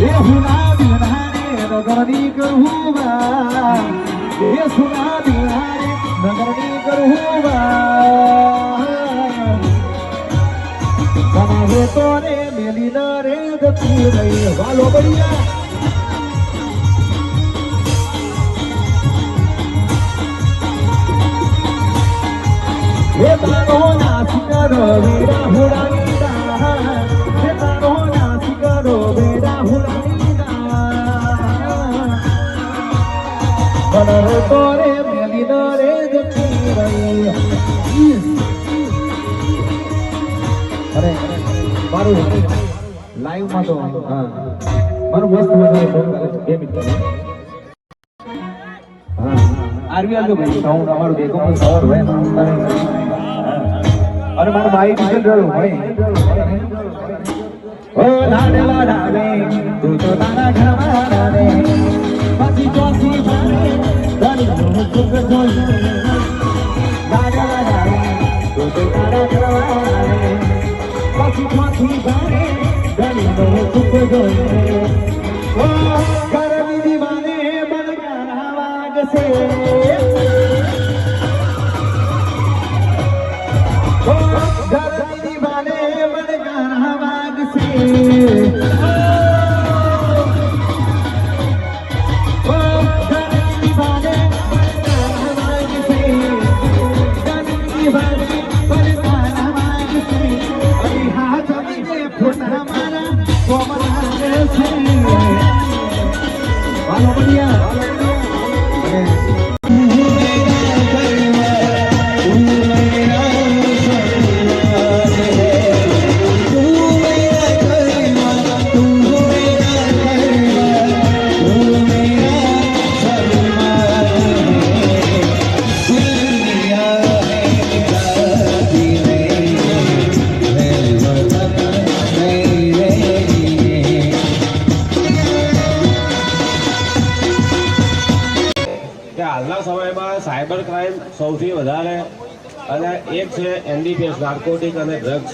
એ હુના દિલહારે નગરની કરુવા એ સુના દિલહારે નગરની કરુવા બનાવે તો રે મેલી ન રે ગતી રહી વાલો બળિયા હે તારો નાસિકરો વેરા હુડાની દા હે તારો નાસિકરો વેરા હુડાની દા બનાવે તો રે મેલી ન રે ગતી રહી અરે મારું લાઈવ માં તો હા મારું મસ્ત મજાનું ફોન કરે છે 2 મિનિટ હા આરવી આજો ભાઈ સાઉન્ડ અમારું દેખો પણ સવાર હોય અરે મારું માઈક નીકળ રહ્યું ભાઈ ઓ લાડલા ડાવે તું તો તારા ઘરમાં ડાવે પછી ચોથી ભારે દરિયો સુખ જોઈ લાડલા ડાવે તું તો તારા ઘરમાં ડાવે પછી ચોથી ભારે દરિયો સુખ જોઈ ઓ કરવી દીવાને બનગાના વાગશે ઓ કરવી દીવાને બનગાના વાગશે ઓ કરવી દીવાને બનગાના વાગશે કરવી દીવાને બનગાના વાગશે અરે હાથ અમીને ફોટા મારા કોમરા છે વાલો બળિયા હાલના સમયમાં સાયબર ક્રાઇમ સૌથી વધારે અને એક છે એનડીપીએસ નાર્કોટિક અને ડ્રગ્સ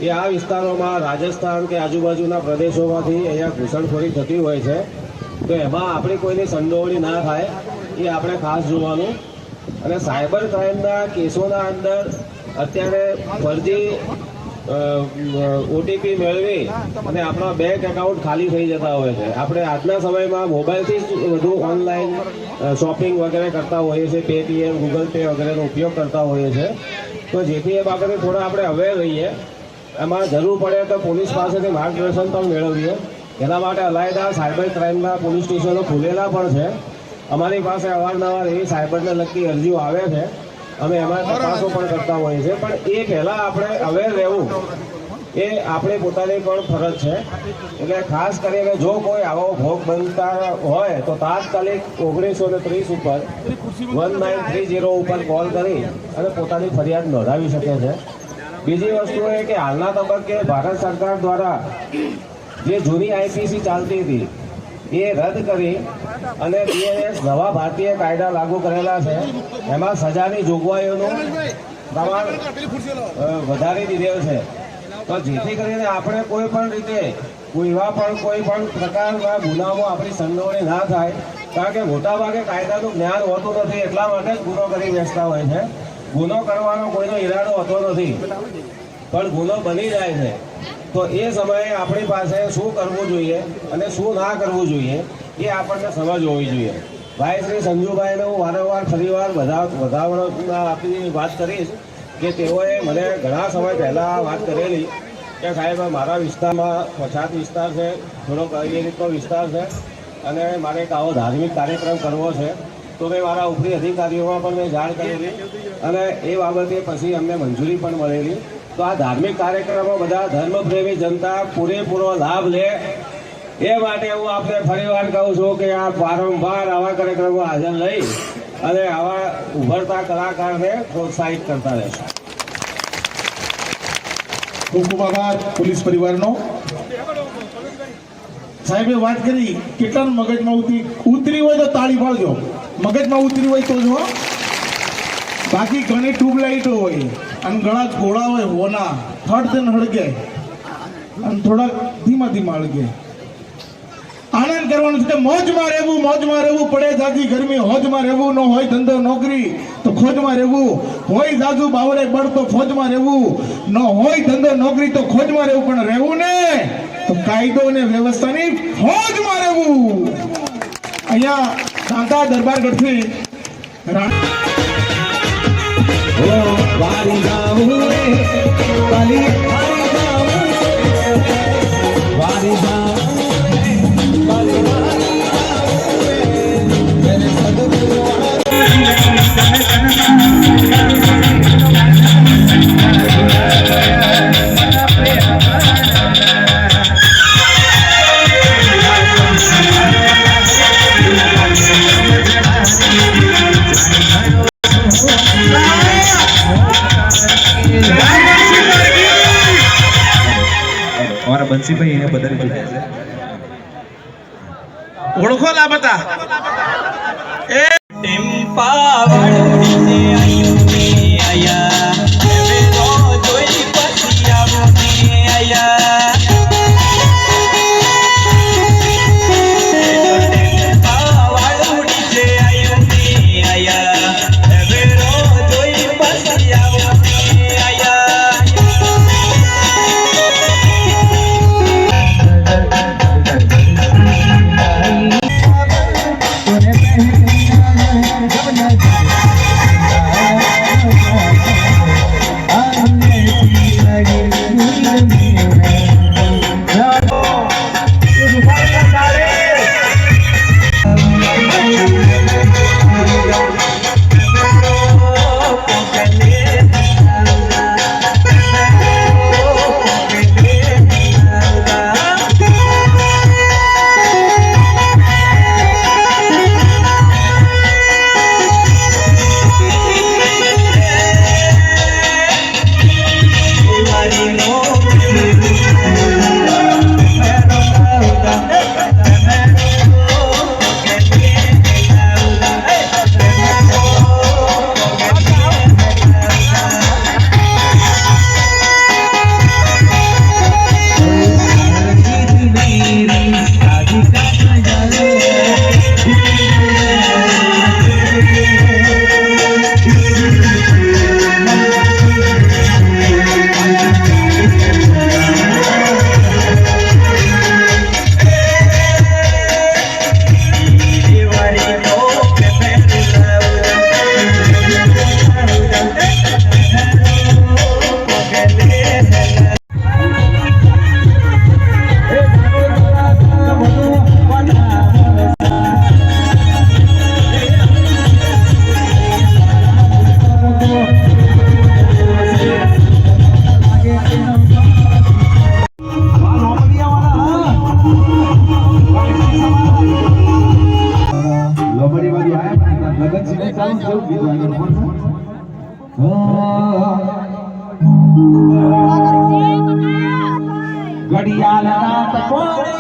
એ આ વિસ્તારોમાં રાજસ્થાન કે આજુબાજુના પ્રદેશોમાંથી અહીંયા ઘૂસણખોરી થતી હોય છે તો એમાં આપણી કોઈની સંડોવણી ના થાય એ આપણે ખાસ જોવાનું અને સાયબર ક્રાઇમના કેસોના અંદર અત્યારે ફરજી ઓટીપી મેળવી અને આપણા બેંક એકાઉન્ટ ખાલી થઈ જતા હોય છે આપણે આજના સમયમાં મોબાઈલથી જ વધુ ઓનલાઈન શોપિંગ વગેરે કરતા હોઈએ છીએ પેટીએમ ગૂગલ પે વગેરેનો ઉપયોગ કરતા હોઈએ છીએ તો જેથી એ બાબતે થોડા આપણે અવેર રહીએ એમાં જરૂર પડે તો પોલીસ પાસેથી માર્ગદર્શન પણ મેળવીએ એના માટે અલાયદા સાયબર ક્રાઇમના પોલીસ સ્ટેશનો ખુલેલા પણ છે અમારી પાસે અવારનવાર એવી સાયબરને લગતી અરજીઓ આવે છે અમે એમાં તપાસો પણ કરતા હોઈએ છીએ પણ એ પહેલાં આપણે અવેર રહેવું એ આપણી પોતાની પણ ફરજ છે એટલે ખાસ કરીને જો કોઈ આવો ભોગ બનતા હોય તો તાત્કાલિક 1930 ઉપર 1930 ઉપર કોલ કરી અને પોતાની ફરિયાદ નોંધાવી શકે છે બીજી વસ્તુ એ કે હાલના તબક્કે ભારત સરકાર દ્વારા જે જૂની આઈપીસી ચાલતી હતી એ રદ કરી અને બીએનએસ નવા ભારતીય કાયદા લાગુ કરેલા છે એમાં સજાની જોગવાઈઓનું પ્રમાણ વધારી દીધેલ છે તો જેથી કરીને આપણે કોઈ પણ રીતે કોઈ પણ પ્રકારના ગુનામાં આપણી સંડોવણી ના થાય કારણ કે મોટાભાગે કાયદાનું જ્ઞાન હોતું નથી એટલા માટે જ ગુનો કરી બેસતા હોય છે ગુનો કરવાનો કોઈનો ઈરાદો હોતો નથી પણ ગુનો બની જાય છે તો એ સમયે આપણી પાસે શું કરવું જોઈએ અને શું ના કરવું જોઈએ એ આપણને સમજ હોવી જોઈએ ભાઈ શ્રી સંજુભાઈને હું વારંવાર ફરીવાર વધારવા આપણી વાત કરીશ કે તેઓએ મને ઘણા સમય પહેલાં વાત કરેલી કે સાહેબ મારા વિસ્તારમાં પછાત વિસ્તાર છે થોડોક એ રીતનો વિસ્તાર છે અને મારે એક આવો ધાર્મિક કાર્યક્રમ કરવો છે તો મેં મારા ઉપરી અધિકારીઓમાં પણ મેં જાણ કરેલી અને એ બાબતે પછી અમને મંજૂરી પણ મળેલી તો આ ધાર્મિક કાર્યક્રમો બધા ધર્મપ્રેમી જનતા પૂરેપૂરો લાભ લે એ માટે હું આપને ફરીવાર કહું છું કે આ વારંવાર આવા કાર્યક્રમો હાજર લઈ અને આવા ઉભરતા કલાકારને પ્રોત્સાહિત કરતા રહેશે ખૂબ ખૂબ આભાર પોલીસ પરિવારનો સાહેબે વાત કરી કેટલાનું મગજમાં ઉતરી હોય તો તાળી પાડજો મગજમાં ઉતરી હોય તો જો બાકી ઘણી ટ્યુબલાઇટો હોય અને ઘણા ઘોડા હોય હોના થર્ડ તેન હળગે અને થોડાક ધીમા હળગે આનંદ કરવાનો છે કે મોજમાં રહેવું પડે જાજી ગરમી હોજમાં રહેવું ન હોય ધંધો નોકરી તો ખોજમાં રહેવું હોય જાજુ બાવરે બળ તો ફોજમાં રહેવું ન હોય ધંધો નોકરી તો ખોજમાં રહેવું પણ રહેવું ને તો કાયદો અને વ્યવસ્થાની ફોજમાં રહેવું અહીંયા દાદા દરબારગઢથી ઓ વારી જાવું રે કાલી વારી જાવું વારી જાવું રે કાલી વારી જાવું રે મેરે સદગુરુ हमारा बंसी भाई इन्हें बदल चुके हैं ઓળખો લા બતા એ ટેમ્પા વાળું આયા હવે તો જોઈ પછી આવું આયા ટેમ્પા વાળું આયા હવે તો જોઈ પછી આવું ઘડિયાળ રાત કોણે